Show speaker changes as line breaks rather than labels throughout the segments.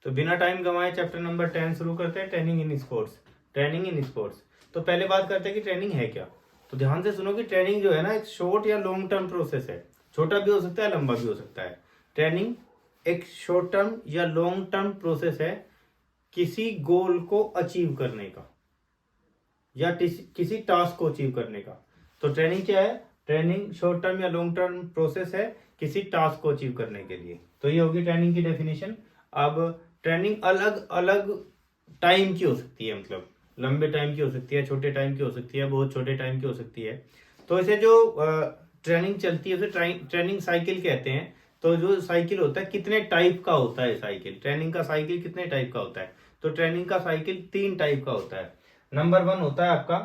तो बिना टाइम गंवाए चैप्टर नंबर 10 शुरू करते हैं, training in sports. Training in sports, तो पहले बात करते हैं कि ट्रेनिंग है क्या। तो ध्यान से सुनो कि ट्रेनिंग जो है ना एक शॉर्ट या लॉन्ग टर्म प्रोसेस है। छोटा भी हो सकता है, लंबा भी हो सकता है। ट्रेनिंग एक शॉर्ट टर्म या लॉन्ग टर्म प्रोसेस है किसी गोल को अचीव करने का या किसी टास्क को अचीव करने का। तो ट्रेनिंग क्या है? ट्रेनिंग शॉर्ट टर्म या लॉन्ग टर्म प्रोसेस है किसी टास्क को अचीव करने के लिए। तो ये होगी ट्रेनिंग की डेफिनेशन। अब ट्रेनिंग अलग अलग टाइम की हो सकती है, मतलब लंबे टाइम की हो सकती है, छोटे टाइम की हो सकती है, बहुत छोटे टाइम की हो सकती है। तो इसे जो ट्रेनिंग चलती है उसे ट्रेनिंग साइकिल कहते हैं। तो जो साइकिल होता है कितने टाइप का होता है साइकिल, ट्रेनिंग का साइकिल कितने टाइप का होता है? तो ट्रेनिंग का साइकिल 3 टाइप का होता है। नंबर 1 होता है आपका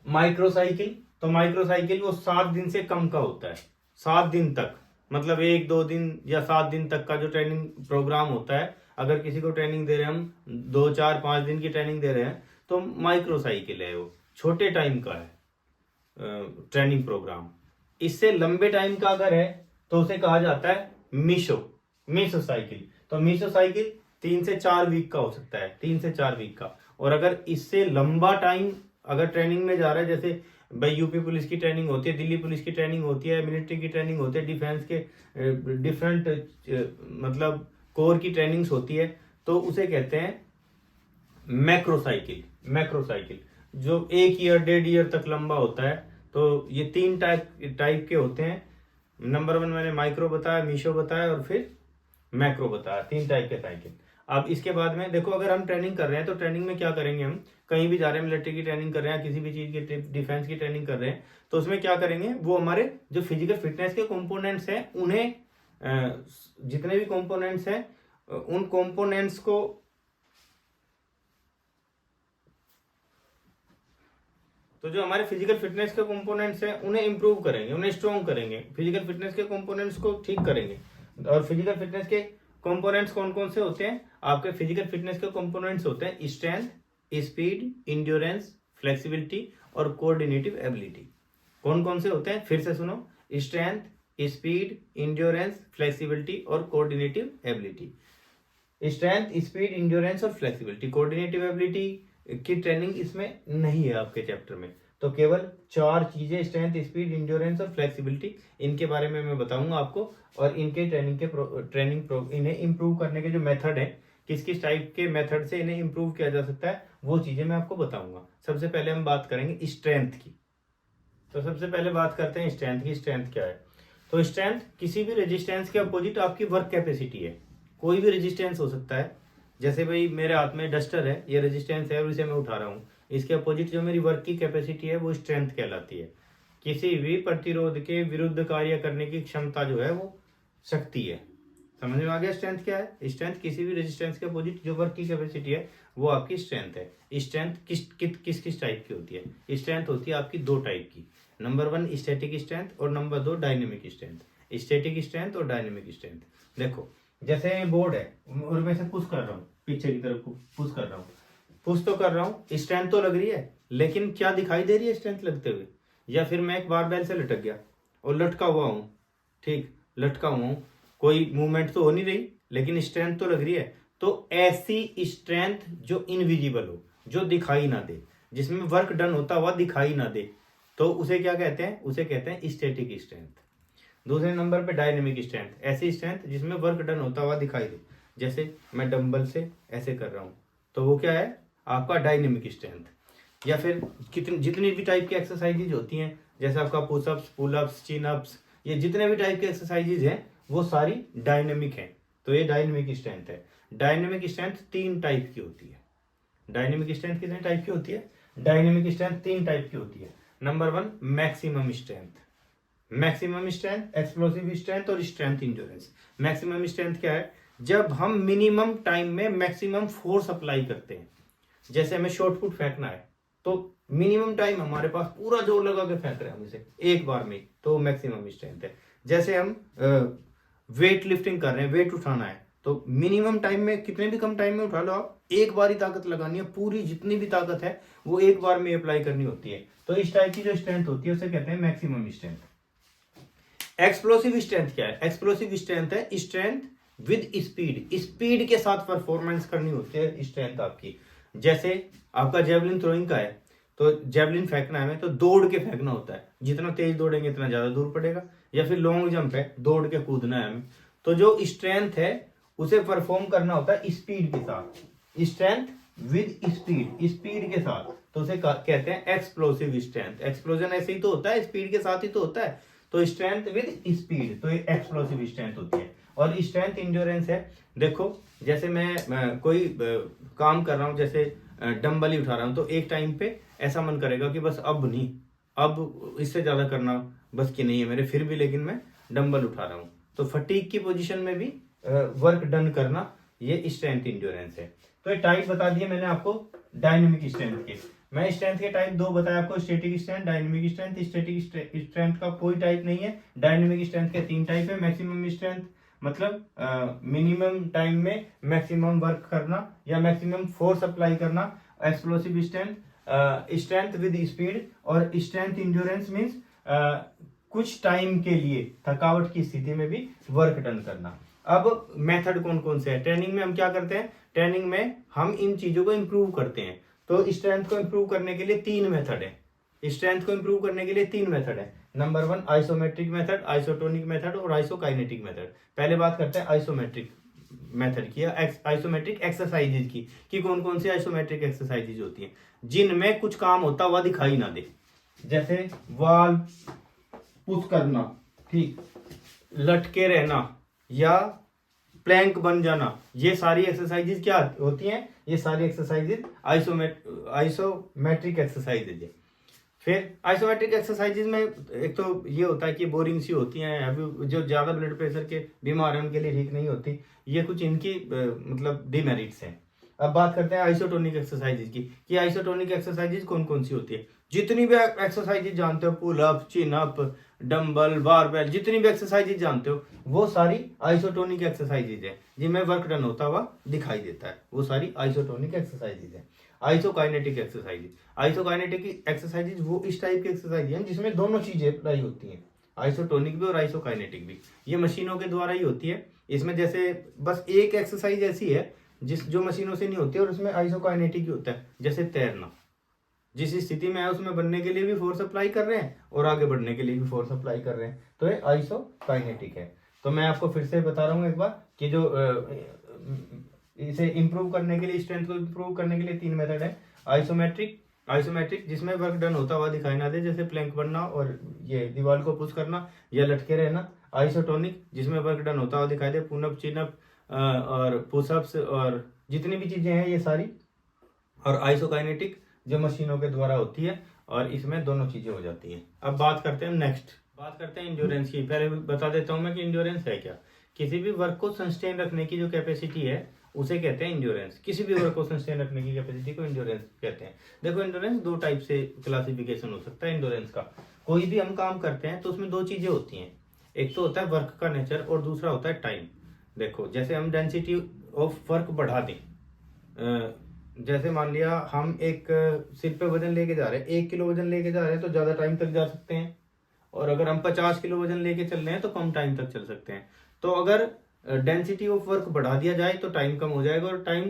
माइक्रो साइकिल। तो माइक्रो साइकिल वो 7 दिन से कम का होता है, 7 दिन तक, मतलब 1-2 दिन या 7 दिन तक का जो ट्रेनिंग प्रोग्राम होता है। अगर किसी को ट्रेनिंग दे रहे हैं हम, 2-4-5 दिन की ट्रेनिंग दे रहे हैं, तो माइक्रो साइकिल है, वो छोटे टाइम का है ट्रेनिंग प्रोग्राम। इससे लंबे टाइम का अगर है तो उसे कहा जाता है मीसो मीसो साइकिल। तो मीसो साइकिल 3 से 4 वीक का हो सकता है, 3 से 4 वीक का। और अगर इससे लंबा टाइम अगर ट्रेनिंग में जा रहा है, जैसे भाई यूपी पुलिस की ट्रेनिंग होती है, दिल्ली पुलिस की ट्रेनिंग होती है, मिलिट्री की ट्रेनिंग होती है, डिफेंस के डिफरेंट मतलब कोर की ट्रेनिंग्स होती है, तो उसे कहते हैं मैक्रो साइकिल। मैक्रो साइकिल जो 1 ईयर 1.5 ईयर तक लंबा होता है। तो ये 3 टाइप के होते हैं। नंबर 1 मैंने माइक्रो बताया, मीशो बताया और फिर मैक्रो बताया, 3 टाइप के साइकिल। अब इसके बाद में देखो, अगर हम ट्रेनिंग कर रहे हैं तो ट्रेनिंग में क्या करेंगे, हम कहीं भी जा रहे हैं, मिलिट्री की ट्रेनिंग कर रहे हैं, किसी भी चीज की डिफेंस की ट्रेनिंग कर रहे हैं, तो उसमें क्या करेंगे, वो हमारे जो फिजिकल फिटनेस के कंपोनेंट्स हैं उन्हें जितने भी कंपोनेंट्स हैं उन कंपोनेंट्स को तो जो हमारे फिजिकल फिटनेस के कंपोनेंट्स हैं उन्हें इंप्रूव करेंगे, उन्हें स्ट्रॉन्ग करेंगे, फिजिकल फिटनेस के कंपोनेंट्स को ठीक करेंगे। और फिजिकल फिटनेस के कंपोनेंट्स कौन कौन से होते हैं? आपके फिजिकल फिटनेस के कंपोनेंट्स होते हैं स्ट्रेंथ, स्पीड, इंड्योरेंस, फ्लेक्सिबिलिटी और कोऑर्डिनेटिव एबिलिटी। कौन कौन से होते हैं? फिर से सुनो, स्ट्रेंथ, स्पीड, इंड्योरेंस, फ्लेक्सिबिलिटी और coordinative ability. Strength, speed, endurance और फ्लेक्सिबिलिटी। कोऑर्डिनेटिव एबिलिटी की ट्रेनिंग इसमें नहीं है आपके चैप्टर में। तो केवल 4 चीजें, स्ट्रेंथ, स्पीड, इंड्योरेंस और फ्लेक्सिबिलिटी, इनके बारे में मैं बताऊंगा आपको। और इनके इन्हें इंप्रूव करने के जो मेथड है, किस किस टाइप के मेथड से इन्हें इंप्रूव किया जा सकता है, वो चीजें मैं आपको बताऊंगा। सबसे पहले हम बात करेंगे स्ट्रेंथ की। तो सबसे पहले बात करते हैं स्ट्रेंथ की। स्ट्रेंथ क्या है? तो स्ट्रेंथ किसी भी रेजिस्टेंस के अपोजिट आपकी वर्क कैपेसिटी है। कोई भी रेजिस्टेंस हो सकता है। जैसे भाई मेरे हाथ में डस्टर है, ये रेजिस्टेंस है और इसे मैं उठा रहा हूँ, इसके अपोजिट जो मेरी वर्क की कैपेसिटी है वो स्ट्रेंथ कहलाती है। किसी भी प्रतिरोध के विरुद्ध कार्य करने की क्षमता जो है वो शक्ति है। समझ में आ गया स्ट्रेंथ क्या है? स्ट्रेंथ किसी भी रेजिस्टेंस के अपोजिट जो वर्क की कैपेसिटी है वो आपकी स्ट्रेंथ है। स्ट्रेंथ किस किस टाइप की होती है? स्ट्रेंथ होती है आपकी 2 टाइप की। नंबर 1 स्टैटिक स्ट्रेंथ और number 2 dynamic strength. Static strength और डायनेमिक स्ट्रेंथ। देखो, जैसे बोर्ड है और मैं इसे पुश कर रहा हूँ, पीछे की तरफ पुश कर रहा हूँ, पुश तो कर रहा हूँ, स्ट्रेंथ तो लग रही है, लेकिन क्या दिखाई दे रही है स्ट्रेंथ लगते हुए? या फिर मैं एक बारबेल से लटक गया और लटका हुआ हूँ, ठीक, लटका हुआ हूँ, कोई मूवमेंट तो हो नहीं रही लेकिन स्ट्रेंथ तो लग रही है। तो ऐसी स्ट्रेंथ जो इनविजिबल हो, जो दिखाई ना दे, जिसमें वर्क डन होता हुआ दिखाई ना दे, तो उसे क्या कहते हैं? उसे कहते हैं स्टैटिक स्ट्रेंथ। दूसरे नंबर पे डायनेमिक स्ट्रेंथ, ऐसी स्ट्रेंथ जिसमें वर्क डन होता हुआ दिखाई दे। जैसे मैं डंबल से ऐसे कर रहा हूँ, तो वो क्या है? आपका डायनेमिक स्ट्रेंथ। या फिर जितनी भी टाइप की एक्सरसाइजेज होती हैं, जैसे आपका पुशअप्स, पुलअप्स, चिनअप्स, ये जितने भी टाइप के एक्सरसाइजेज हैं वो सारी डायनेमिक हैं। तो ये डायनेमिक स्ट्रेंथ है। डायनेमिक स्ट्रेंथ 3 टाइप की होती है। डायनेमिक स्ट्रेंथ कितने टाइप की होती है? डायनेमिक स्ट्रेंथ 3 टाइप की होती है। Number 1 maximum strength. Maximum strength, explosive strength और स्ट्रेंथ इंड्योरेंस। मैक्सिमम स्ट्रेंथ क्या है? जब हम मिनिमम टाइम में मैक्सिमम फोर्स अप्लाई करते हैं। जैसे हमें शॉर्ट पुट फेंकना है, तो मिनिमम टाइम हमारे पास, पूरा जोर लगा के फेंक रहे हैं हम इसे एक बार में, तो मैक्सिमम स्ट्रेंथ है। जैसे हम वेट लिफ्टिंग कर रहे हैं, वेट उठाना है, तो मिनिमम टाइम में, कितने भी कम टाइम में उठा लो आप, एक बार ही ताकत लगानी है, पूरी जितनी भी ताकत है वो एक बार में अप्लाई करनी होती है। तो इस टाइप की जो स्ट्रेंथ होती है उसे कहते हैं मैक्सिमम स्ट्रेंथ। एक्सप्लोसिव स्ट्रेंथ क्या है? एक्सप्लोसिव स्ट्रेंथ है स्ट्रेंथ विद स्पीड, स्पीड के साथ परफॉर्मेंस करनी होती है स्ट्रेंथ आपकी। जैसे आपका जेवलिन थ्रोइंग का है, तो जेवलिन फेंकना है हमें, तो दौड़ के फेंकना होता है, जितना तेज दौड़ेंगे इतना ज्यादा दूर पड़ेगा। या फिर लॉन्ग जंप है, दौड़ के कूदना है हमें, तो जो स्ट्रेंथ है उसे परफॉर्म करना होता है स्पीड के साथ, स्ट्रेंथ विद स्पीड, स्पीड के साथ, तो उसे कहते हैं एक्सप्लोसिव स्ट्रेंथ। एक्सप्लोजन ऐसे ही तो होता है, स्पीड के साथ ही तो होता है, तो स्ट्रेंथ विद स्पीड, तो ये एक्सप्लोसिव स्ट्रेंथ होती है। और स्ट्रेंथ इंड्योरेंस है, देखो जैसे मैं कोई काम कर रहा हूँ, जैसे डंबल ही उठा रहा हूँ, तो एक टाइम पे ऐसा मन करेगा कि बस अब नहीं, अब इससे ज्यादा करना बस की नहीं है मेरे, फिर भी लेकिन मैं डंबल उठा रहा हूँ, तो फटीग की पोजीशन में भी वर्क डन करना, ये स्ट्रेंथ इंड्योरेंस है। तो ये टाइप बता दिए मैंने आपको डायनेमिक स्ट्रेंथ के। मैं स्ट्रेंथ के टाइप दो बताया आपको, static strength, dynamic strength. Static strength का कोई टाइप नहीं है, डायनेमिक स्ट्रेंथ के 3 टाइप है। मैक्सिमम स्ट्रेंथ मतलब मिनिमम टाइम में मैक्सिमम वर्क करना या मैक्सिमम फोर्स अप्लाई करना। Explosive strength, strength with speed. और स्ट्रेंथ इंड्योरेंस मीन्स कुछ टाइम के लिए थकावट की स्थिति में भी वर्क डन करना। अब मेथड कौन कौन से हैं ट्रेनिंग में, हम क्या करते हैं ट्रेनिंग में, हम इन चीजों को इंप्रूव करते हैं। तो स्ट्रेंथ को इंप्रूव करने के लिए 3 मेथड है। स्ट्रेंथ को इंप्रूव करने के लिए 3 मेथड है। Number 1 isometric method, isotonic method और आइसोकाइनेटिक मेथड। पहले बात करते हैं आइसोमेट्रिक मेथड की, आइसोमेट्रिक एक्सरसाइजेज की, कि कौन कौन सी आइसोमेट्रिक एक्सरसाइजेज होती हैं जिनमें कुछ काम होता हुआ दिखाई ना दे। जैसे वाल पुश करना, ठीक, लटके रहना या प्लैंक बन जाना, ये सारी एक्सरसाइजेज क्या होती हैं, ये सारी एक्सरसाइजेज आइसोमेट्रिक एक्सरसाइजेज है। फिर आइसोमेट्रिक एक्सरसाइजेज में एक तो ये होता है कि बोरिंग सी होती हैं, अभी जो ज्यादा ब्लड प्रेशर के बीमार हैं उनके लिए ठीक नहीं होती, ये कुछ इनकी मतलब डिमेरिट्स हैं। अब बात करते हैं आइसोटोनिक एक्सरसाइजेज की, कि आइसोटोनिक एक्सरसाइजेज कौन कौन सी होती है। जितनी भी एक्सरसाइजेज जानते हो, pull up, chin up, dumbbell, barbell, जितनी भी एक्सरसाइजेज जानते हो वो सारी आइसोटोनिक एक्सरसाइजेज है, जिनमें वर्क डन होता हुआ दिखाई देता है, वो सारी आइसोटोनिक एक्सरसाइजेज है। आइसोकाइनेटिक एक्सरसाइजेज, आइसोकाइनेटिक एक्सरसाइजेज वो इस टाइप की एक्सरसाइज है जिसमें दोनों चीजें अप्लाई होती हैं, आइसोटोनिक भी और आइसोकाइनेटिक भी। ये मशीनों के द्वारा ही होती है। इसमें जैसे बस एक एक्सरसाइज ऐसी है जो मशीनों से नहीं होती और उसमें आइसोकाइनेटिक ही होता है, जैसे तैरना, जिस स्थिति में है उसमें बनने के लिए भी फोर्स अप्लाई कर रहे हैं और आगे बढ़ने के लिए भी फोर्स अप्लाई कर रहे हैं, तो ये आइसोकाइनेटिक है। तो मैं आपको फिर से बता रहा हूँ एक बार कि जो इसे इंप्रूव करने के लिए, स्ट्रेंथ को इंप्रूव करने के लिए 3 मेथड है। आइसोमेट्रिक जिसमें वर्क डन होता हुआ दिखाई ना दे, जैसे प्लैंक बनना और ये दीवार को पुश करना या लटके रहना। आइसोटोनिक जिसमें वर्क डन होता हुआ दिखाई दे, पुनअप, चिनअप और पुशअप्स और जितनी भी चीजें हैं ये सारी। और आइसोकाइनेटिक जो मशीनों के द्वारा होती है और इसमें दोनों चीजें हो जाती हैं। अब बात करते हैं नेक्स्ट, बात करते हैं इंड्योरेंस की। पहले बता देता हूं मैं कि इंड्योरेंस है क्या। किसी भी वर्क को सस्टेन रखने की जो कैपेसिटी है उसे कहते हैं इंड्योरेंस। किसी भी वर्क को सस्टेन रखने की कैपेसिटी को इंड्योरेंस कहते हैं। देखो इंड्योरेंस 2 टाइप से क्लासिफिकेशन हो सकता है इंड्योरेंस का। कोई भी हम काम करते हैं तो उसमें 2 चीजें होती हैं, एक तो होता है वर्क का नेचर और दूसरा होता है टाइम। देखो जैसे हम डेंसिटी ऑफ वर्क बढ़ा दें, जैसे मान लिया हम एक सिर पे वजन लेके जा रहे हैं, 1 किलो वजन लेके जा रहे हैं तो ज्यादा टाइम तक जा सकते हैं, और अगर हम 50 किलो वजन लेके चल रहे हैं तो कम टाइम तक चल सकते हैं। तो अगर डेंसिटी ऑफ वर्क बढ़ा दिया जाए तो टाइम कम हो जाएगा, और टाइम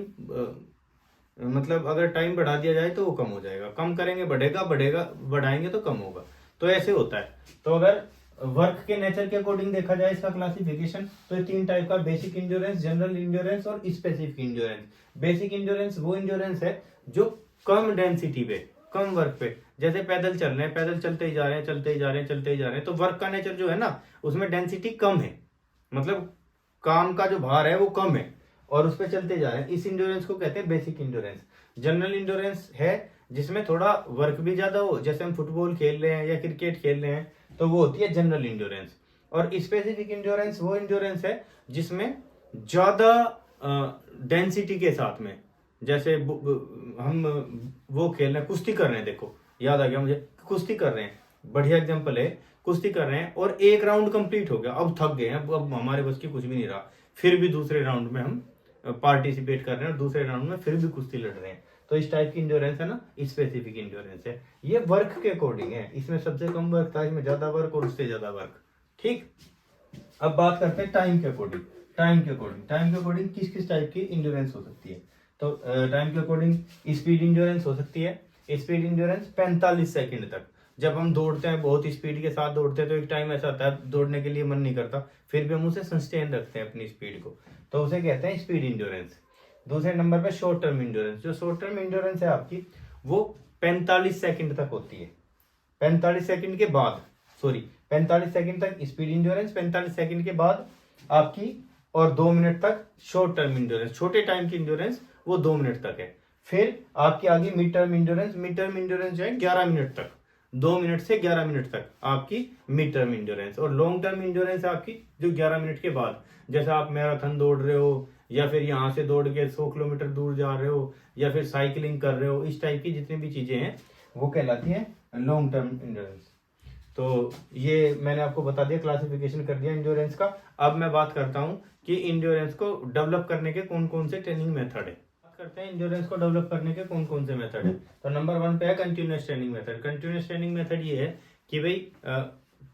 मतलब अगर टाइम बढ़ा दिया जाए तो वो कम हो जाएगा। कम करेंगे बढ़ेगा, बढ़ेगा बढ़ाएंगे तो कम होगा, तो ऐसे होता है। तो अगर वर्क के नेचर के अकॉर्डिंग देखा जाए इसका क्लासिफिकेशन, तो ये 3 टाइप का, बेसिक इंड्योरेंस, जनरल इंड्योरेंस और स्पेसिफिक इंड्योरेंस। बेसिक इंड्योरेंस वो इंड्योरेंस है जो कम डेंसिटी पे, कम वर्क पे, जैसे पैदल चल रहे हैं, पैदल चलते ही जा रहे हैं, चलते ही जा रहे हैं, चलते ही जा रहे हैं, तो वर्क का नेचर जो है ना उसमें डेंसिटी कम है, मतलब काम का जो भार है वो कम है और उस पर चलते जा रहे हैं, इस इंड्योरेंस को कहते हैं बेसिक इंड्योरेंस। जनरल इंड्योरेंस है जिसमें थोड़ा वर्क भी ज्यादा हो, जैसे हम फुटबॉल खेल रहे हैं या क्रिकेट खेल रहे हैं, तो वो होती है जनरल इंड्योरेंस। और स्पेसिफिक इंड्योरेंस वो इंड्योरेंस है जिसमें ज्यादा डेंसिटी के साथ में, जैसे हम वो खेल रहे हैं, कुश्ती कर रहे हैं, देखो याद आ गया मुझे, कुश्ती कर रहे हैं, बढ़िया एग्जांपल है, कुश्ती कर रहे हैं और एक राउंड कंप्लीट हो गया, अब थक गए हैं, अब हमारे बस की कुछ भी नहीं रहा, फिर भी दूसरे राउंड में हम पार्टिसिपेट कर रहे हैं और दूसरे राउंड में फिर भी कुश्ती लड़ रहे हैं, तो इस टाइप की इंड्योरेंस है ना, स्पेसिफिक इंड्योरेंस है। ये वर्क के अकॉर्डिंग है, इसमें सबसे कम वर्क था, इसमें ज्यादा वर्क और उससे ज्यादा वर्क, ठीक। अब बात करते हैं टाइम के अकॉर्डिंग। टाइम के अकॉर्डिंग किस किस टाइप की इंड्योरेंस हो सकती है। तो टाइम के अकॉर्डिंग स्पीड इंड्योरेंस हो सकती है। स्पीड इंड्योरेंस 45 सेकंड तक। जब हम दौड़ते हैं, बहुत स्पीड के साथ दौड़ते हैं, तो एक टाइम ऐसा आता है दौड़ने के लिए मन नहीं करता, फिर भी हम उसे सस्टेन रखते हैं अपनी स्पीड को, तो उसे कहते हैं स्पीड इंड्योरेंस। दूसरे नंबर पे शॉर्ट टर्म इंड्योरेंस। जो शॉर्ट टर्म इंड्योरेंस है आपकी, वो 45 सेकंड तक होती है। 45 सेकंड के बाद, सॉरी 45 सेकंड तक स्पीड इंड्योरेंस, 45 सेकंड के बाद आपकी, और 2 मिनट तक शॉर्ट टर्म इंड्योरेंस। छोटे टाइम की इंड्योरेंस वो 2 मिनट तक है। फिर आपकी आगे mid term endurance. Mid term endurance जो है 11 मिनट तक, 2 मिनट से 11 मिनट तक आपकी मिड टर्म इंड्योरेंस। और लॉन्ग टर्म इंड्योरेंस आपकी जो 11 मिनट के बाद, जैसे आप मैराथन दौड़ रहे हो, या फिर यहाँ से दौड़ के 100 किलोमीटर दूर जा रहे हो, या फिर साइकिलिंग कर रहे हो, इस टाइप की जितनी भी चीजें हैं वो कहलाती है लॉन्ग टर्म इंड्योरेंस। तो ये मैंने आपको बता दिया, क्लासिफिकेशन कर दिया इंड्योरेंस का। अब मैं बात करता हूँ कि इंड्योरेंस को डेवलप करने के कौन कौन से ट्रेनिंग मेथड है। बात करते हैं इंड्योरेंस को डेवलप करने के कौन कौन से मेथड है। तो नंबर 1 पे है continuous training method. Continuous training method ये है कि भाई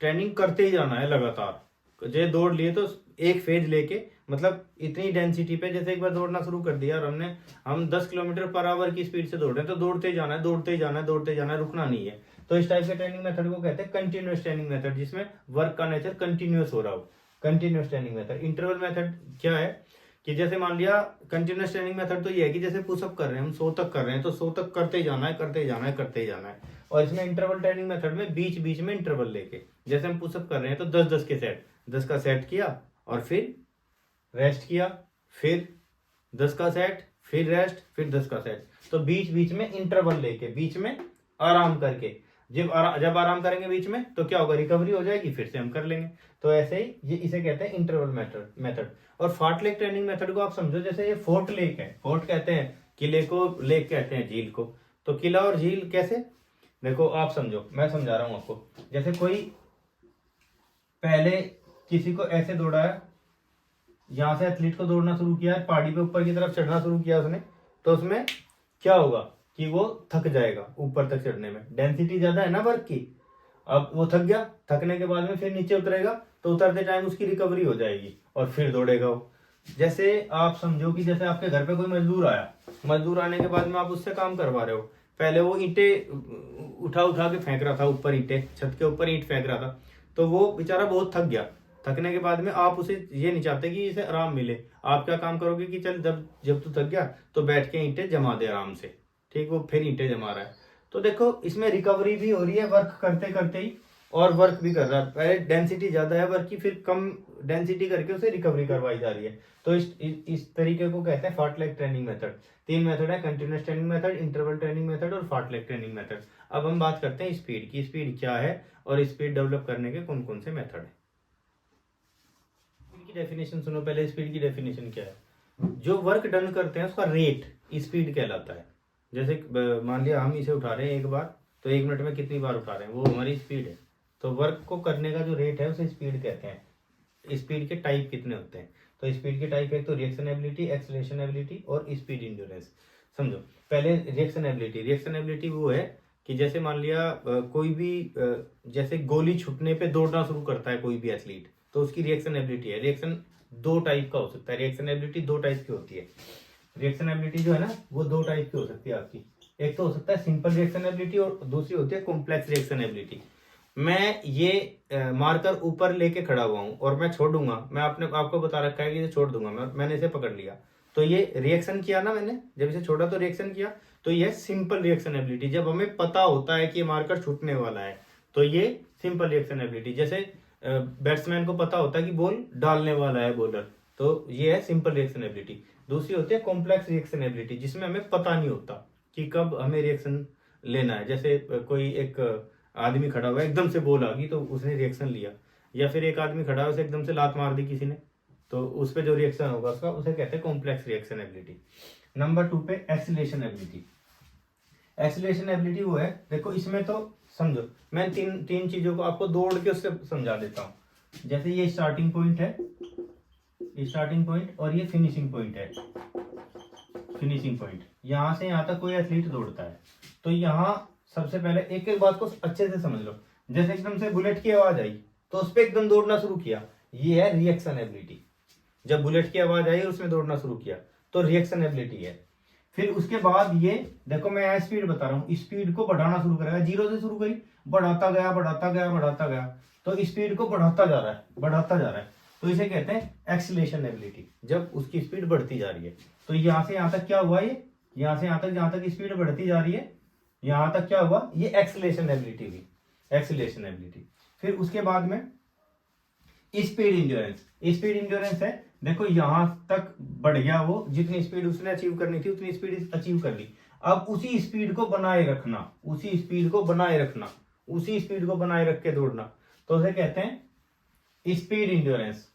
ट्रेनिंग करते ही जाना है लगातार। जैसे दौड़ लिए तो एक फेज लेके, मतलब इतनी डेंसिटी पे, जैसे एक बार दौड़ना शुरू कर दिया और हम 10 किलोमीटर पर आवर की स्पीड से दौड़ रहे हैं, तो दौड़ते ही जाना है, दौड़ते ही जाना है, दौड़ते जाना है, रुकना नहीं है। तो इस टाइप के ट्रेनिंग मेथड को कहते हैं कंटिन्यूअस ट्रेनिंग मेथड, जिसमें वर्क का नेचर कंटिन्यूअस हो रहा हो, continuous training method. Interval method क्या है कि जैसे मान लिया कंटिन्यूअस ट्रेनिंग मेथड तो ये है कि जैसे पुशअप कर रहे हैं हम, 100 तक कर रहे हैं, तो 100 तक करते ही जाना है, करते ही जाना है, करते ही जाना है। और इसमें इंटरवल ट्रेनिंग मेथड में बीच बीच में इंटरवल लेके, जैसे हम पुशअप कर रहे हैं तो 10-10 के सेट, 10 का सेट किया और फिर रेस्ट किया, फिर 10 का सेट, फिर रेस्ट, फिर 10 का सेट। तो बीच बीच में इंटरवल लेके, बीच में आराम करके, जब आराम करेंगे बीच में तो क्या होगा, रिकवरी हो जाएगी, फिर से हम कर लेंगे। तो ऐसे ही ये इसे कहते हैं इंटरवल मेथड। और फार्टलेक ट्रेनिंग मेथड को आप समझो, जैसे ये फोर्ट लेक है, फोर्ट कहते हैं किले को, लेक कहते हैं झील को। तो किला और झील कैसे, देखो आप समझो, मैं समझा रहा हूं आपको। जैसे कोई पहले किसी को ऐसे दौड़ाया, यहां से एथलीट को दौड़ना शुरू किया, पहाड़ी पे ऊपर की तरफ चढ़ना शुरू किया उसने, तो उसमें क्या होगा कि वो थक जाएगा ऊपर तक चढ़ने में, डेंसिटी ज्यादा है ना वर्क की। अब वो थक गया, थकने के बाद में फिर नीचे उतरेगा, तो उतरते टाइम उसकी रिकवरी हो जाएगी और फिर दौड़ेगा वो। जैसे आप समझो कि जैसे आपके घर पे कोई मजदूर आया, मजदूर आने के बाद में आप उससे काम करवा रहे हो। पहले वो ईंटें उठा उठा के फेंक रहा था ऊपर, ईंटें छत के ऊपर ईंट फेंक रहा था, तो वो बेचारा बहुत थक गया। थकने के बाद में आप उसे ये नहीं चाहते कि इसे आराम मिले, आप क्या काम करोगे कि चल जब तू थक गया तो बैठ के ईंटें जमा दे आराम से, ठीक, वो फिर ईंटें जमा रहा है। तो देखो इसमें रिकवरी भी हो रही है वर्क करते करते ही, और वर्क भी कर रहा है। पहले डेंसिटी ज्यादा है वर्क की, फिर कम डेंसिटी करके उसे रिकवरी करवाई जा रही है। तो इस तरीके को कहते हैं फार्टलेक ट्रेनिंग मेथड। 3 मेथड है, continuous training method, interval training method और फार्टलेक ट्रेनिंग मेथड। अब हम बात करते हैं स्पीड की, स्पीड क्या है और स्पीड डेवलप करने के कौन कौन से मेथड है। स्पीड की डेफिनेशन सुनो पहले। स्पीड की डेफिनेशन क्या है, जो वर्क डन करते हैं उसका रेट स्पीड कहलाता है। जैसे मान लिया हम इसे उठा रहे हैं एक बार, तो 1 मिनट में कितनी बार उठा रहे हैं, वो हमारी स्पीड है। तो वर्क को करने का जो रेट है उसे स्पीड कहते हैं। स्पीड के टाइप कितने होते हैं, तो स्पीड के टाइप है तो रिएक्शन एबिलिटी, एक्सेलरेशन एबिलिटी और स्पीड इंड्योरेंस। समझो पहले रिएक्शन एबिलिटी। रिएक्शन एबिलिटी वो है कि जैसे मान लिया कोई भी जैसे गोली छुटने पे दौड़ना शुरू करता है कोई भी एथलीट, तो उसकी रिएक्शन एबिलिटी है। रिएक्शन 2 टाइप का हो सकता है, रिएक्शन एबिलिटी 2 टाइप की होती है। रिएक्शन एबिलिटी जो है ना वो 2 टाइप की हो सकती है आपकी। एक तो हो सकता है सिंपल रिएक्शन एबिलिटी और दूसरी होती है कॉम्प्लेक्स रिएक्शन एबिलिटी। मैं ये मार्कर ऊपर लेके खड़ा हुआ हूं और मैं छोड़ूंगा, मैं आपको बता रखा है कि इसे छोड़ दूंगा, मैंने इसे पकड़ लिया, तो ये रिएक्शन किया ना मैंने, जब इसे छोड़ा तो रिएक्शन किया, तो ये सिंपल रिएक्शन एबिलिटी। जब हमें पता होता है कि ये मार्कर छूटने वाला है तो ये सिंपल रिएक्शन एबिलिटी। जैसे बैट्समैन को पता होता है कि बॉल डालने वाला है बॉलर, तो ये है सिंपल रिएक्शन एबिलिटी। दूसरी होती है कॉम्प्लेक्स रिएक्शन एबिलिटी, जिसमें हमें पता नहीं होता कि कब हमें रिएक्शन लेना है। जैसे कोई एक आदमी खड़ा हुआ है, एकदम से बॉल आ गई तो उसने रिएक्शन लिया, या फिर एक आदमी खड़ा हुआ है, उसे एकदम से लात मार दी किसी ने, तो उस पर जो रिएक्शन होगा उसका, उसे कहते हैं कॉम्प्लेक्स रिएक्शन एबिलिटी। नंबर 2 पे एक्सीलरेशन एबिलिटी। एक्सीलरेशन एबिलिटी वो है, देखो इसमें तो समझो मैं तीन चीजों को आपको दौड़ के उससे समझा देता हूं। जैसे ये स्टार्टिंग पॉइंट है, स्टार्टिंग पॉइंट, और ये फिनिशिंग पॉइंट है। फिनिशिंग पॉइंट यहां से यहां तक कोई एथलीट दौड़ता है, तो यहां सबसे पहले एक एक बात को अच्छे से समझ लो। जैसे एकदम से बुलेट की आवाज आई तो उस पर एकदम दौड़ना शुरू किया, ये है रिएक्शन एबिलिटी। जब बुलेट की आवाज आई और उसने दौड़ना शुरू किया, तो रिएक्शन एबिलिटी है। फिर उसके बाद ये देखो, मैं यहाँ स्पीड बता रहा हूँ, स्पीड को बढ़ाना शुरू करेगा, जीरो से शुरू करी, बढ़ाता गया बढ़ाता गया बढ़ाता गया, तो स्पीड को बढ़ाता जा रहा है बढ़ाता जा रहा है, तो इसे कहते हैं एक्सीलरेशन एबिलिटी। जब उसकी स्पीड बढ़ती जा रही है, तो यहाँ से यहाँ तक क्या हुआ, ये यहाँ से यहाँ तक जहां तक स्पीड बढ़ती जा रही है, यहाँ तक क्या हुआ, ये एक्सीलरेशन एबिलिटी हुई, एक्सीलरेशन एबिलिटी। फिर उसके बाद में स्पीड इंड्योरेंस, स्पीड इंड्योरेंस है, देखो यहां तक बढ़ गया वो, जितनी स्पीड उसने अचीव करनी थी उतनी स्पीड अचीव कर ली। अब उसी स्पीड को बनाए रखना, उसी स्पीड को बनाए रखना, उसी स्पीड को बनाए रख के दौड़ना, तो उसे कहते हैं स्पीड इंड्योरेंस।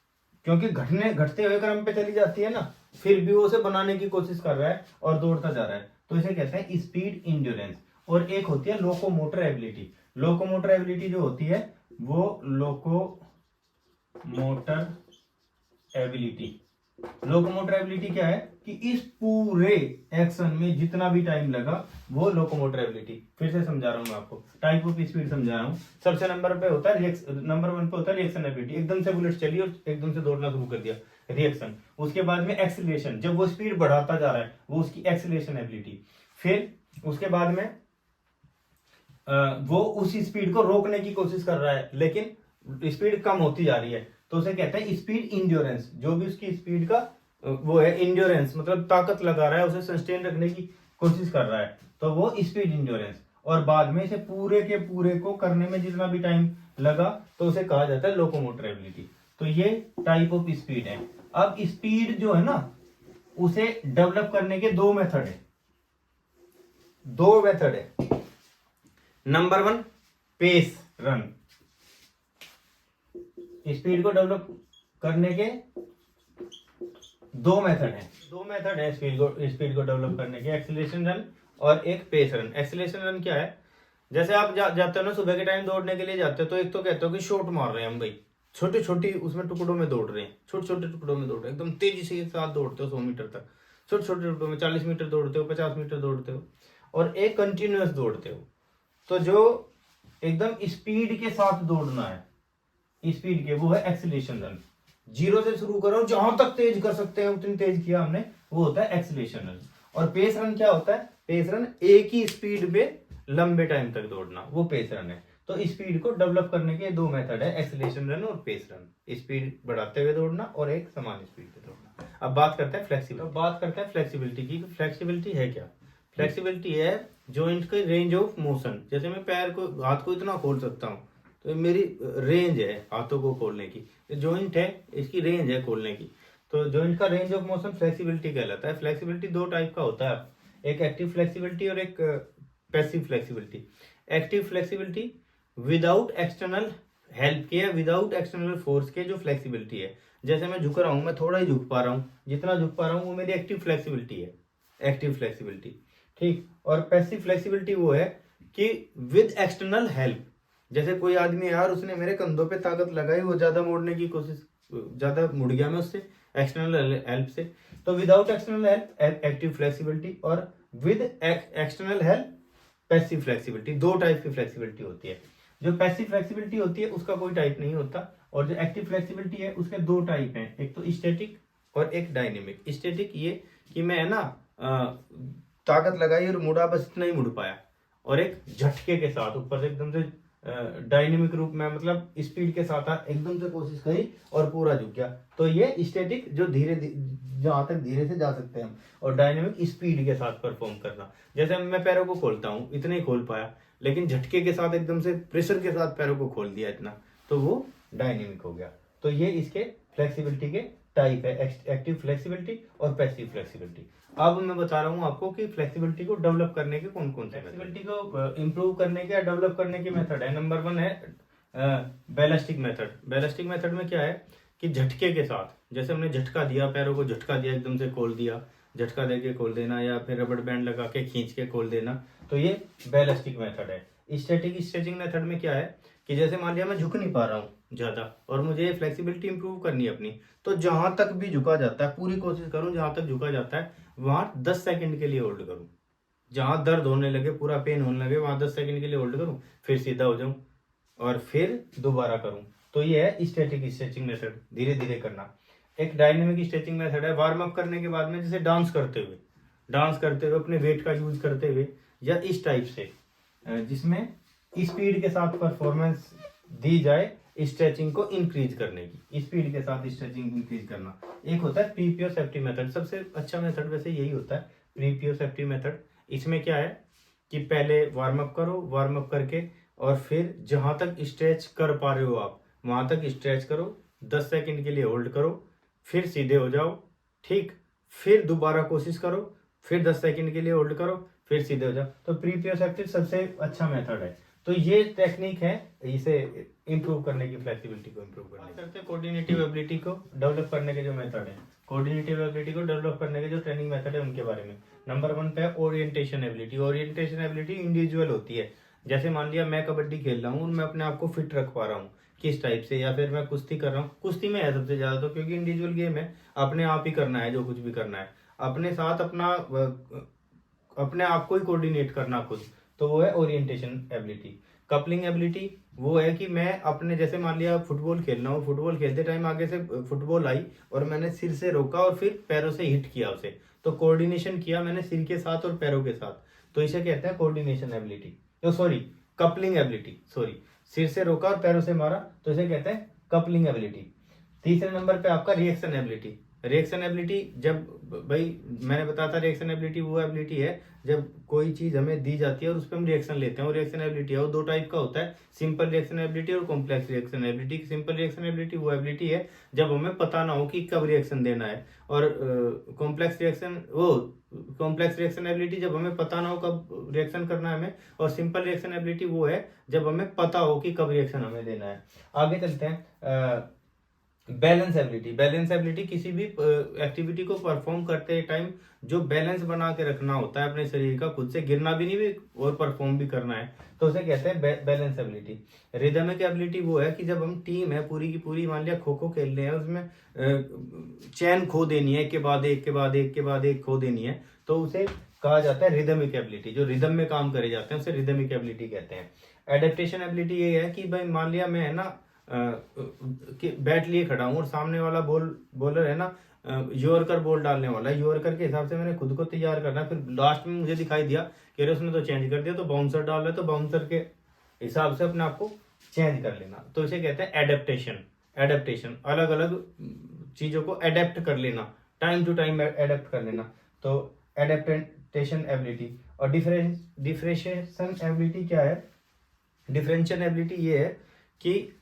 क्योंकि घटते हुए क्रम पे चली जाती है ना, फिर भी वो उसे बनाने की कोशिश कर रहा है और दौड़ता जा रहा है, तो इसे कहते हैं स्पीड इंड्योरेंस। और एक होती है लोकोमोटर एबिलिटी। लोकोमोटर एबिलिटी जो होती है वो लोकोमोटर एबिलिटी, लोकोमोटर एबिलिटी क्या है कि इस पूरे एक्शन में जितना भी टाइम लगा वो लोकोमोटर एबिलिटी। फिर से समझा रहा हूं मैं आपको, टाइप ऑफ स्पीड समझा रहा हूं। सबसे नंबर पे होता है नंबर 1 पे होता है रिएक्शन एबिलिटी, एकदम से बुलेट चली और एकदम से दौड़ना शुरू कर दिया, रिएक्शन। उसके बाद में एक्सीलरेशन, जब वो स्पीड बढ़ाता जा रहा है, वो उसकी एक्सीलरेशन एबिलिटी। फिर उसके बाद में वो उसी स्पीड को रोकने की कोशिश कर रहा है, लेकिन स्पीड कम होती जा रही है, तो उसे कहते हैं स्पीड इंड्योरेंस। जो भी उसकी स्पीड का वो है इंड्योरेंस, मतलब ताकत लगा रहा है, उसे सस्टेन रखने की कोशिश कर रहा है, तो वो स्पीड इंड्योरेंस। और बाद में इसे पूरे के पूरे को करने में जितना भी टाइम लगा, तो उसे कहा जाता है लोकोमोटर एबिलिटी। तो ये टाइप ऑफ स्पीड है। अब स्पीड जो है ना, उसे डेवलप करने के दो मेथड है, दो मेथड है। नंबर 1 पेस रन, स्पीड को डेवलप करने के दो मेथड हैं, स्पीड को डेवलप करने के, एक्सीलरेशन रन और एक पेस रन। एक्सीलरेशन रन क्या है, जैसे आप जाते हो ना सुबह के टाइम दौड़ने के लिए जाते हो, तो एक तो कहते हो कि शॉट मार रहे हैं हम भाई, छोटे छोटी उसमें टुकड़ों में दौड़ रहे हैं, छोटे छोटे टुकड़ों में दौड़ रहे हैं, एकदम तेजी से साथ दौड़ते हो 100 मीटर तक, छोटे छोटे टुकड़ों में 40 मीटर दौड़ते हो, 50 मीटर दौड़ते हो, और एक कंटिन्यूअस दौड़ते हो। तो जो एकदम स्पीड के साथ दौड़ना है, स्पीड के, वो है एक्सीलरेशन रन। जीरो से शुरू करो, जहां तक तेज कर सकते हैं उतनी तेज किया हमने, वो होता है एक्सीलरेशन रन। और पेस रन क्या होता है, पेस रन एक ही स्पीड पे लंबे टाइम तक दौड़ना, वो पेस रन है। तो स्पीड को डेवलप करने के दो मेथड है, एक्सीलरेशन रन और पेस रन, स्पीड बढ़ाते हुए दौड़ना और एक समान स्पीड पे दौड़ना। अब बात करते हैं फ्लेक्सिबिलिटी की। फ्लेक्सिबिलिटी है क्या, फ्लेक्सिबिलिटी है जॉइंट के रेंज ऑफ मोशन। जैसे मैं पैर को, हाथ को इतना खोल सकता हूँ, तो मेरी रेंज है हाथों को खोलने की, जॉइंट है इसकी रेंज है खोलने की, तो जॉइंट का रेंज ऑफ मोशन फ्लेक्सिबिलिटी कहलाता है। फ्लेक्सिबिलिटी दो टाइप का होता है, एक एक्टिव फ्लेक्सिबिलिटी और एक passive flexibility. Active flexibility without external help के या विदाउट एक्सटर्नल फोर्स के जो फ्लेक्सिबिलिटी है, जैसे मैं झुक रहा हूं, मैं थोड़ा ही झुक पा रहा हूं, जितना झुक पा रहा हूं वो मेरी एक्टिव फ्लेक्सिबिलिटी है, एक्टिव फ्लेक्सिबिलिटी, ठीक। और पैसिव फ्लेक्सिबिलिटी वो है कि विद एक्सटर्नल हेल्प, जैसे कोई आदमी है यार, उसने मेरे कंधों पे ताकत लगाई, वो ज्यादा मोड़ने की कोशिश, ज्यादा मुड़ गया मैं उससे एक्सटर्नल हेल्प से, तो without external help active flexibility, और with external help passive flexibility. दो टाइप की फ्लेक्सिबिलिटी होती है। जो पैसिव फ्लेक्सिबिलिटी होती है उसका कोई टाइप नहीं होता, और जो एक्टिव फ्लेक्सिबिलिटी है उसके दो टाइप हैं, एक तो स्टैटिक और एक डायनेमिक। स्टैटिक ये कि मैं ना ताकत लगाई और मुड़ा, बस इतना ही मुड़ पाया, और एक झटके के साथ ऊपर से एकदम से डायनेमिक रूप में, मतलब स्पीड के साथ एकदम से कोशिश करी और पूरा झुक गया, तो ये स्टैटिक जो धीरे जहां तक धीरे से जा सकते हैं, और डायनेमिक स्पीड के साथ परफॉर्म करना। जैसे मैं पैरों को खोलता हूँ, इतना ही खोल पाया, लेकिन झटके के साथ एकदम से प्रेशर के साथ पैरों को खोल दिया इतना, तो वो डायनेमिक हो गया। तो ये इसके फ्लेक्सिबिलिटी के टाइप है, एक्टिव फ्लेक्सिबिलिटी और पैसिव फ्लेक्सिबिलिटी। अब मैं बता रहा हूँ आपको कि फ्लेक्सिबिलिटी को डेवलप करने के कौन कौन से, फ्लेक्सिबिलिटी को इंप्रूव करने के या डेवलप करने के मेथड है। नंबर 1 है बैलिस्टिक मेथड। बैलिस्टिक मेथड में क्या है कि झटके के साथ, जैसे हमने झटका दिया, पैरों को झटका दिया, एकदम से खोल दिया, झटका देके खोल देना, या फिर रबड़ बैंड लगा के खींच के खोल देना, तो ये बैलिस्टिक मेथड है। स्टैटिक स्ट्रेचिंग मेथड में क्या है कि जैसे मान लिया मैं झुक नहीं पा रहा हूँ ज्यादा, और मुझे फ्लेक्सिबिलिटी इंप्रूव करनी है अपनी, तो जहां तक भी झुका जाता है पूरी कोशिश करूं, जहां तक झुका जाता है वहां 10 सेकंड के लिए होल्ड करूं, जहां दर्द होने लगे, पूरा पेन होने लगे, वहां 10 सेकंड के लिए होल्ड करूं, फिर सीधा हो जाऊं और फिर दोबारा करूं। तो ये है स्टैटिक स्ट्रेचिंग मेथड, धीरे धीरे करना। एक डायनेमिक स्ट्रेचिंग मेथड है वार्म अप करने के बाद में, जैसे डांस करते हुए अपने वेट का यूज करते हुए, या इस टाइप से जिसमें स्पीड के साथ परफॉर्मेंस दी जाए स्ट्रेचिंग को इंक्रीज करने की, स्पीड के साथ स्ट्रेचिंग इंक्रीज करना। एक होता है प्रीपियो सेफ्टी मेथड, सबसे अच्छा मेथड वैसे यही होता है प्रीपियो सेफ्टी मेथड। इसमें क्या है कि पहले वार्म अप करो, वार्म अप करके और फिर जहां तक स्ट्रेच कर पा रहे हो आप वहां तक स्ट्रेच करो, 10 सेकंड के लिए होल्ड करो, फिर सीधे हो जाओ, ठीक, फिर दोबारा कोशिश करो, फिर 10 सेकंड के लिए होल्ड करो, फिर सीधे हो जाओ। तो प्रीपियो सेफ्टी सबसे अच्छा मेथड है। तो ये टेक्निक है इसे इंप्रूव करने की, फ्लेक्सिबिलिटी को इंप्रूव करने की। करते हैं कोऑर्डिनेटिव एबिलिटी को डेवलप करने के जो मेथड है, कोऑर्डिनेटिव एबिलिटी को डेवलप करने के जो ट्रेनिंग मेथड है उनके बारे में। नंबर 1 पे है orientation ability. Orientation ability individual होती है। जैसे मान लिया मैं कबड्डी खेल रहा हूँ, मैं अपने आप को फिट रख पा रहा हूँ किस टाइप से, या फिर मैं कुश्ती कर रहा हूँ, कुश्ती में है सबसे ज्यादा, तो क्योंकि इंडिविजुअल गेम है, अपने आप ही करना है जो कुछ भी करना है, अपने साथ अपने आप को ही कोऑर्डिनेट करना खुद, तो वो है ओरिएंटेशन एबिलिटी। कपलिंग एबिलिटी वो है कि मैं अपने, जैसे मान लिया फुटबॉल खेल रहा हूँ, फुटबॉल खेलते टाइम आगे से फुटबॉल आई और मैंने सिर से रोका और फिर पैरों से हिट किया उसे, तो कोऑर्डिनेशन किया मैंने सिर के साथ और पैरों के साथ, तो इसे कहते हैं कोऑर्डिनेशन एबिलिटी। तो सॉरी, कपलिंग एबिलिटी, सॉरी, सिर से रोका और पैरों से मारा, तो इसे कहते हैं कपलिंग एबिलिटी। तीसरे नंबर पे आपका रिएक्शन एबिलिटी। रिएक्शन एबिलिटी, जब भाई मैंने बताया था रिएक्शन एबिलिटी वो एबिलिटी है जब कोई चीज हमें दी जाती है और उस पर हम रिएक्शन लेते हैं, वो रिएक्शन एबिलिटी है। वो दो टाइप का होता है, सिंपल रिएक्शन एबिलिटी और complex reaction ability. Simple reaction ability वो एबिलिटी है जब हमें पता ना हो कि कब रिएक्शन देना है, और कॉम्प्लेक्स रिएक्शन एबिलिटी जब हमें पता ना हो कब रिएक्शन करना है हमें, और सिंपल रिएक्शन एबिलिटी वो है जब हमें पता हो कि कब रिएक्शन हमें देना है। आगे चलते हैं, बैलेंस एबिलिटी। बैलेंस एबिलिटी किसी भी एक्टिविटी को परफॉर्म करते टाइम जो बैलेंस बना के रखना होता है अपने शरीर का, खुद से गिरना भी नहीं भी और परफॉर्म भी करना है, तो उसे कहते हैं बैलेंस एबिलिटी। रिदमिक एबिलिटी वो है कि जब हम टीम है पूरी की पूरी, मान लिया खो खो खेल रहे हैं, उसमें चैन खो देनी है, एक के बाद एक के बाद एक के बाद एक खो देनी है, तो उसे कहा जाता है रिदमिक एबिलिटी। जो रिदम में काम करे जाते हैं उसे रिदमिक एबिलिटी कहते हैं। एडेप्टेशन एबिलिटी ये है कि भाई मान लिया मैं है ना कि बैट लिए खड़ा हूँ और सामने वाला बॉलर है ना यॉर्कर बॉल डालने वाला है, यॉर्कर के हिसाब से मैंने खुद को तैयार करना है, फिर लास्ट में मुझे दिखाई दिया कि अरे उसने तो चेंज कर दिया, तो बाउंसर डाल रहा है, तो बाउंसर के हिसाब से अपने आप को चेंज कर लेना, तो इसे कहते हैं एडेप्टेशन। एडेप्टेशन अलग अलग चीजों को एडेप्ट कर लेना, टाइम टू टाइम एडेप्ट कर लेना, तो एडेप्टेशन एबिलिटी। और डिफरेंशिएशन एबिलिटी क्या है? डिफरेंशिएशन एबिलिटी ये है कि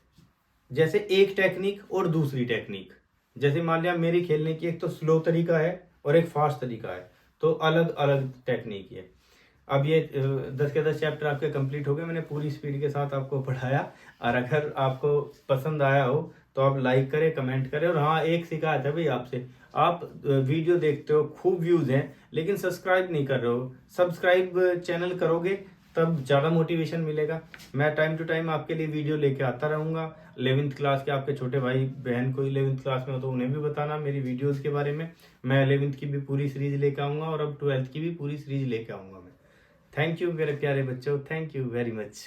जैसे एक टेक्निक और दूसरी टेक्निक, जैसे मान लिया मेरी खेलने की एक तो स्लो तरीका है और एक फास्ट तरीका है, तो अलग अलग टेक्निक है। अब ये 10 के 10 चैप्टर आपके कंप्लीट हो गए, मैंने पूरी स्पीड के साथ आपको पढ़ाया, और अगर आपको पसंद आया हो तो आप लाइक करें, कमेंट करें। और हाँ, एक शिकायत है भाई आपसे, आप वीडियो देखते हो, खूब व्यूज हैं, लेकिन सब्सक्राइब नहीं कर रहे हो। सब्सक्राइब चैनल करोगे तब ज़्यादा मोटिवेशन मिलेगा। मैं टाइम टू टाइम आपके लिए वीडियो लेके आता रहूँगा। 11th क्लास के आपके छोटे भाई बहन कोई 11th क्लास में हो तो उन्हें भी बताना मेरी वीडियोस के बारे में। मैं 11th की भी पूरी सीरीज लेके आऊँगा और अब 12th की भी पूरी सीरीज लेके आऊँगा मैं। थैंक यू मेरे प्यारे बच्चों, थैंक यू वेरी मच।